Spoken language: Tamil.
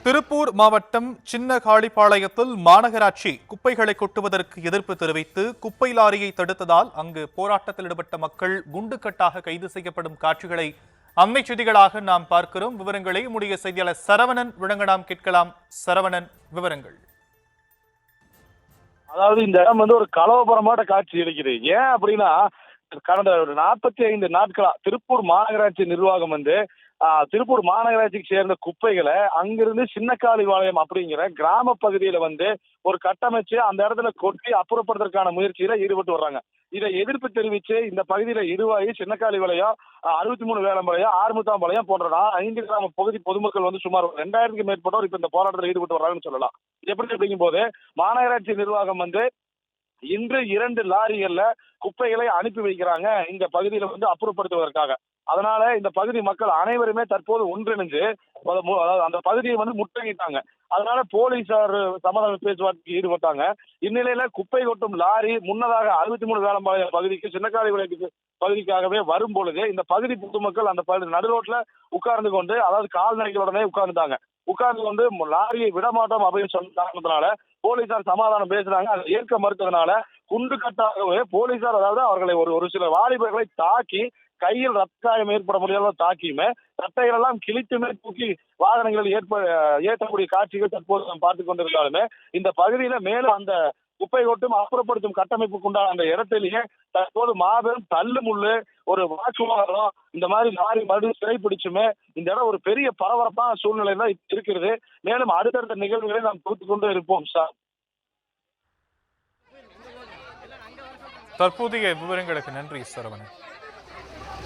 திருப்பூர் மாவட்டம் சின்ன காளிப்பாளையத்தில் மாநகராட்சி குப்பைகளை கொட்டுவதற்கு எதிர்ப்பு தெரிவித்து குப்பை லாரியை தடுத்ததால் அங்கு போராட்டத்தில் ஈடுபட்ட மக்கள் குண்டுக்கட்டாக கைது செய்யப்படும் காட்சிகளை அண்மை செய்திகளாக நாம் பார்க்கிறோம். விவரங்களை நம்முடைய செய்தியாளர் சரவணன் வழங்க நாம் கேட்கலாம். சரவணன், விவரங்கள். அதாவது இந்த இடம் ஒரு கலவரமான காட்சி அளிக்குது. ஏன் அப்படின்னா, கடந்த ஒரு 45 நாட்களா திருப்பூர் மாநகராட்சி நிர்வாகம் திருப்பூர் மாநகராட்சிக்கு சேர்ந்த குப்பைகளை அங்கிருந்து சின்னக்காளிபாளையம் அப்படிங்கிற கிராம பகுதியில ஒரு கட்டமைச்சு அந்த இடத்துல கொட்டி அப்புறப்படுறதுக்கான முயற்சியில ஈடுபட்டு வர்றாங்க. இதை எதிர்ப்பு தெரிவிச்சு இந்த பகுதியில இருவாயி, சின்னக்காளிபாளையம், 63 வேலம்பாளையம், ஆறுமுத்தாம்பாளையம் போன்ற 5 கிராம பகுதி பொதுமக்கள் சுமார் 2000க்கும் மேற்பட்டோர் இப்ப இந்த போராட்டத்தில் ஈடுபட்டு வர்றாங்கன்னு சொல்லலாம். எப்படி அப்படிங்கும் போது மாநகராட்சி நிர்வாகம் இன்று 2 லாரிகள்ல குப்பைகளை அனுப்பி வைக்கிறாங்க இந்த பகுதியில அப்புறப்படுத்துவதற்காக. அதனால இந்த பகுதி மக்கள் அனைவருமே தற்போது ஒன்றிணைஞ்சு அந்த பகுதியை முற்றுகையிட்டாங்க. அதனால போலீசார் சமாதான பேச்சுவார்த்தைக்கு ஈடுபட்டாங்க. இந்நிலையில குப்பை கொட்டும் லாரி முன்னதாக 63 வேலம்பாளையம் பகுதிக்கு, சின்னக்காளிபாளையத்துக்கு பகுதிக்காகவே வரும் பொழுது இந்த பகுதி பொதுமக்கள் அந்த நடுரோட்ல உட்கார்ந்து கொண்டு, அதாவது கால்நடைகளுடனே உட்கார்ந்துட்டாங்க. உட்கார்ந்து கொண்டு லாரியை விடமாட்டோம் அப்படின்னு சொன்ன காரணத்தினால போலீசார் சமாதானம் பேசுறாங்க. அதை ஏற்க மறுத்ததுனால குண்டு கட்டாகவே போலீசார், அதாவது அவர்களை ஒரு சில வாலிபர்களை தாக்கி கையில் ரத்த காயம் ஏற்பட முடியாத தாக்கியுமே சட்டைகள் எல்லாம் கிழித்துமே தூக்கி வாகனங்களில் ஏற்றக்கூடிய காட்சிகள் தற்போது நாம் பார்த்துக் கொண்டிருந்தாலுமே இந்த பகுதியில மேலும் அந்த குப்பை கொட்டும் அப்புறப்படுத்தும் கட்டமைப்புக்கு உண்டான அந்த இடத்திலேயே தற்போது மாபெரும் தள்ளு முள்ளு, ஒரு வாக்குவாதம், இந்த மாதிரி லாரி மறுபடியும் சிறைப்பிடிச்சுமே இந்த இடம் ஒரு பெரிய பரபரப்பான சூழ்நிலை தான் இருக்கிறது. மேலும் அடுத்தடுத்த நிகழ்வுகளை நாம் கொடுத்து கொண்டு இருப்போம் சார். தற்போதைய விவரங்களுக்கு நன்றி சரவணன்.